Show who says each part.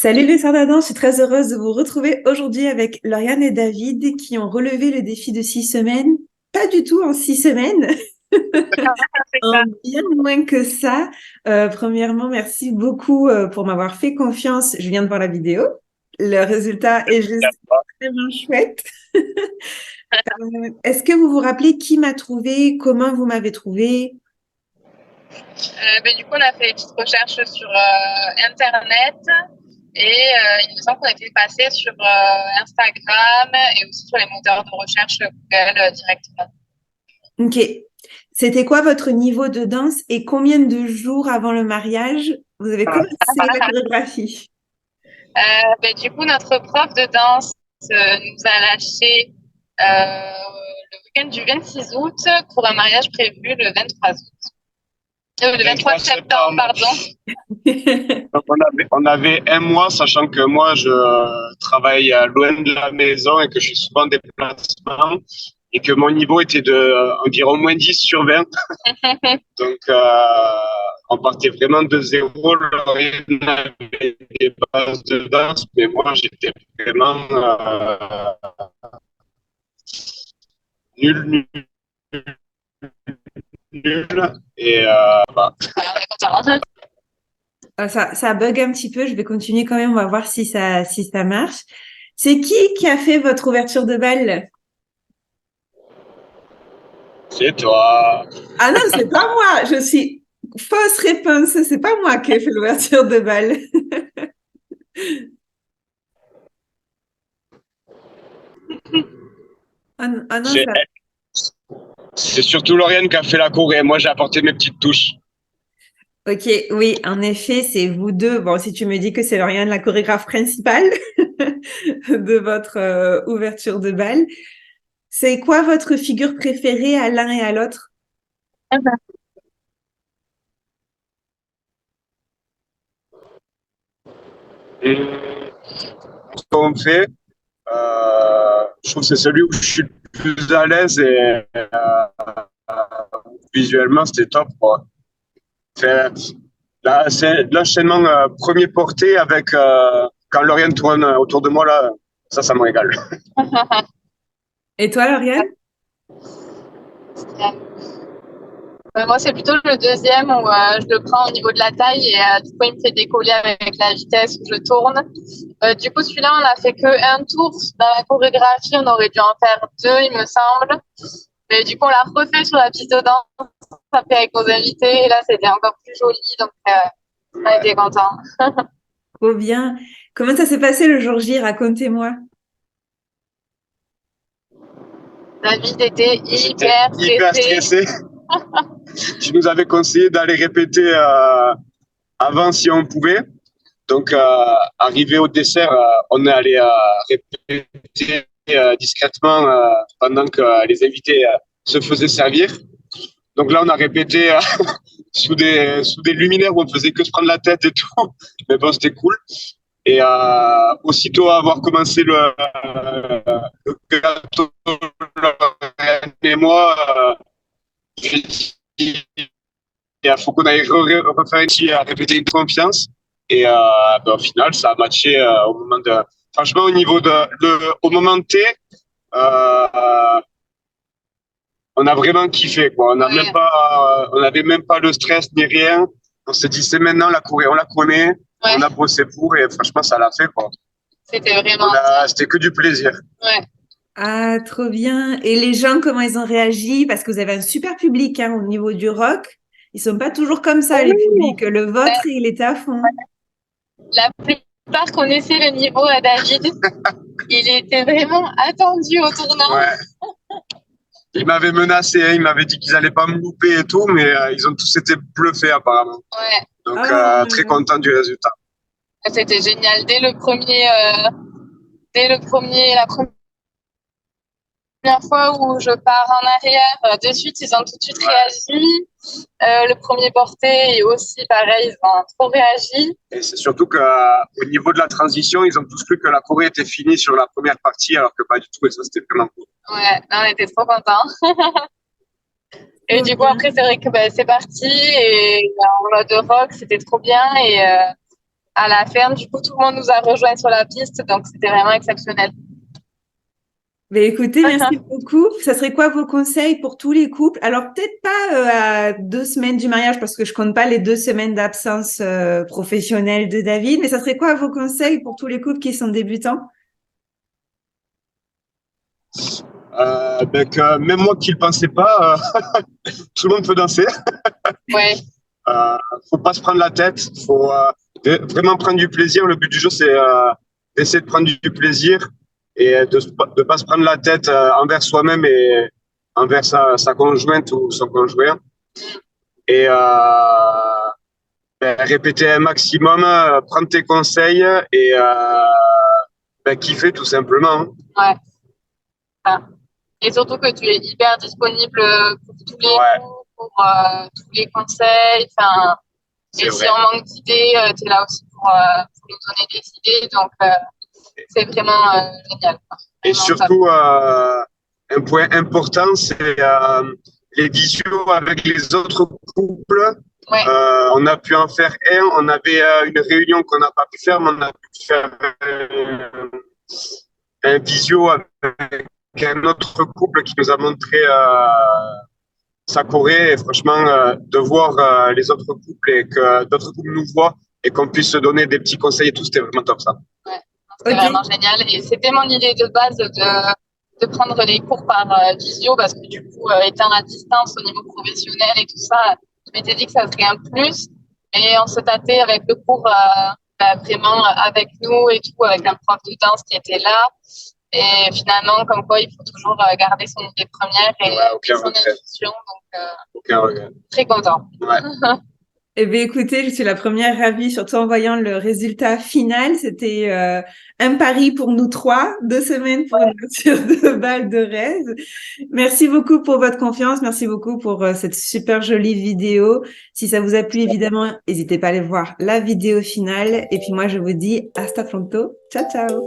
Speaker 1: Salut les Sardadans, je suis très heureuse de vous retrouver aujourd'hui avec Lauriane et David qui ont relevé le défi de 6 semaines. Pas du tout en 6 semaines,
Speaker 2: C'est
Speaker 1: en
Speaker 2: ça.
Speaker 1: bien moins que ça. Premièrement, merci beaucoup pour m'avoir fait confiance. Je viens de voir la vidéo. Le résultat est juste vraiment chouette. Est-ce que vous vous rappelez qui m'a trouvé, comment vous m'avez trouvé?
Speaker 2: Du coup, on a fait des petites recherches sur Internet et il nous semble qu'on était passé sur Instagram et aussi sur les moteurs de recherche Google directement.
Speaker 1: Ok. C'était quoi votre niveau de danse et combien de jours avant le mariage vous avez commencé la chorégraphie?
Speaker 2: Du coup, notre prof de danse nous a lâché le week-end du 26 août pour un mariage prévu le 23 août. Le 23 septembre, pardon.
Speaker 3: Donc on avait un mois, sachant que moi, je travaille loin de la maison et que je suis souvent en déplacement et que mon niveau était de environ moins 10 sur 20. Donc, on partait vraiment de zéro. Lauriane avait des bases de danse, mais moi, j'étais vraiment nul, nul, nul. Et bah,
Speaker 2: Alors, on est content.
Speaker 1: Ça bug un petit peu. Je vais continuer quand même. On va voir si ça marche. C'est qui a fait votre ouverture de bal?
Speaker 3: c'est toi.
Speaker 1: Ah non, c'est pas moi. Je suis fausse réponse. C'est pas moi qui ai fait l'ouverture de bal. Ah non,
Speaker 3: C'est
Speaker 1: ça.
Speaker 3: c'est surtout Lauriane qui a fait la choré. Moi, j'ai apporté mes petites touches.
Speaker 1: Ok, oui, en effet, c'est vous deux. Bon, si tu me dis que c'est Lauriane, la chorégraphe principale de votre ouverture de bal, c'est quoi votre figure préférée à l'un et à l'autre?
Speaker 3: Et ce qu'on fait, je trouve que c'est celui où je suis le plus à l'aise et visuellement, c'était top, quoi. Fait, là, c'est l'enchaînement premier porté avec quand Lauriane tourne autour de moi, là, ça me régale.
Speaker 1: Et toi, Lauriane?
Speaker 2: Moi, c'est plutôt le deuxième où je le prends au niveau de la taille et du coup, il me fait décoller avec la vitesse où je tourne. Du coup, celui-là, on n'a fait qu'un tour. Dans la chorégraphie, on aurait dû en faire deux, il me semble. Mais du coup, on l'a refait sur la piste de danse, après avec nos invités. Et là, c'était encore plus joli. Donc, on était contents.
Speaker 1: Trop bien. Comment ça s'est passé le jour J? Racontez-moi.
Speaker 2: David était
Speaker 3: J'étais
Speaker 2: hyper
Speaker 3: hyper
Speaker 2: stressé.
Speaker 3: stressé. Tu nous avais conseillé d'aller répéter avant si on pouvait. Donc, arrivé au dessert, on est allé répéter discrètement pendant que les invités se faisaient servir. Donc là, on a répété sous des luminaires où on faisait que se prendre la tête et tout. Mais bon, c'était cool. Et aussitôt avoir commencé le gâteau et moi, j'ai dit il faut qu'on aille refaire ici à répéter une confiance. Et au final, ça a matché au moment de. Franchement, au moment T, euh, on a vraiment kiffé, quoi. On n'avait même pas le stress ni rien. On s'est dit, c'est maintenant la courée, on la connaît, on a bossé pour et franchement, ça l'a fait, quoi.
Speaker 2: C'était vraiment.
Speaker 3: C'était que du plaisir.
Speaker 2: Ouais.
Speaker 1: Ah, trop bien. Et les gens, comment ils ont réagi? Parce que vous avez un super public hein, au niveau du rock. Ils sont pas toujours comme ça, les publics. Le vôtre, il était à fond.
Speaker 2: La plupart connaissaient le niveau à David. Il était vraiment attendu au tournant.
Speaker 3: Ouais. Ils m'avaient menacé, hein, ils m'avaient dit qu'ils n'allaient pas me louper et tout, mais ils ont tous été bluffés apparemment.
Speaker 2: Ouais.
Speaker 3: Donc
Speaker 1: Ah,
Speaker 3: très content du résultat.
Speaker 2: C'était génial. La première fois où je pars en arrière, de suite, ils ont tout de suite réagi. Le premier porté et aussi pareil, ils ont trop réagi.
Speaker 3: Et c'est surtout qu'au niveau de la transition, ils ont tous cru que la Corée était finie sur la première partie, alors que pas du tout, et ça c'était vraiment cool.
Speaker 2: Ouais, on était trop contents. Et
Speaker 1: trop
Speaker 2: du coup,
Speaker 1: bien.
Speaker 2: après, c'est vrai que c'est parti. Et en mode rock, c'était trop bien. Et à la ferme. Du coup, tout le monde nous a rejoints sur la piste, donc c'était vraiment exceptionnel.
Speaker 1: Mais écoutez, merci beaucoup. Ça serait quoi vos conseils pour tous les couples? Alors, peut-être pas à 2 semaines du mariage, parce que je compte pas les 2 semaines d'absence professionnelle de David, mais ça serait quoi vos conseils pour tous les couples qui sont débutants?
Speaker 3: Même moi qui ne le pensais pas, tout le monde peut danser.
Speaker 2: Ouais,
Speaker 3: Faut pas se prendre la tête. Faut vraiment prendre du plaisir. Le but du jeu, c'est d'essayer de prendre du plaisir et de pas se prendre la tête envers soi-même et envers sa conjointe ou son conjoint. Et répéter un maximum, prendre tes conseils et kiffer tout simplement.
Speaker 2: ouais. Voilà. Et surtout que tu es hyper disponible pour tous les
Speaker 3: Ouais,
Speaker 2: coups, pour tous les conseils. Enfin,
Speaker 3: c'est
Speaker 2: et
Speaker 3: vrai.
Speaker 2: si on manque d'idées, tu es là aussi pour nous donner des idées. Donc, c'est vraiment génial, quoi.
Speaker 3: Et
Speaker 2: Vraiment top.
Speaker 3: surtout, un point important, c'est les visios avec les autres couples.
Speaker 2: Ouais,
Speaker 3: On a pu en faire un. On avait une réunion qu'on n'a pas pu faire, mais on a pu faire un visio avec un autre couple qui nous a montré sa Corée. Et franchement, de voir les autres couples et que d'autres couples nous voient et qu'on puisse se donner des petits conseils et tout, c'était vraiment top ça.
Speaker 2: ouais. C'est
Speaker 1: Ok.
Speaker 2: vraiment génial. Et c'était mon idée de base de prendre les cours par visio parce que du coup, étant à distance au niveau professionnel et tout ça, je m'étais dit que ça serait un plus. Et on se tâtait avec le cours vraiment avec nous et tout, avec un prof de danse qui était là. Et finalement, comme quoi, il faut toujours garder son idée première et
Speaker 3: Ouais, aucun
Speaker 2: son
Speaker 3: regret.
Speaker 2: intuition. Donc,
Speaker 3: Aucun regret.
Speaker 2: très content.
Speaker 3: Ouais.
Speaker 1: Eh bien, écoutez, je suis la première ravie, surtout en voyant le résultat final. C'était un pari pour nous trois, 2 semaines pour une voiture de balle de rêve. Merci beaucoup pour votre confiance. Merci beaucoup pour cette super jolie vidéo. Si ça vous a plu, évidemment, n'hésitez pas à aller voir la vidéo finale. Et puis moi, je vous dis hasta pronto. Ciao, ciao.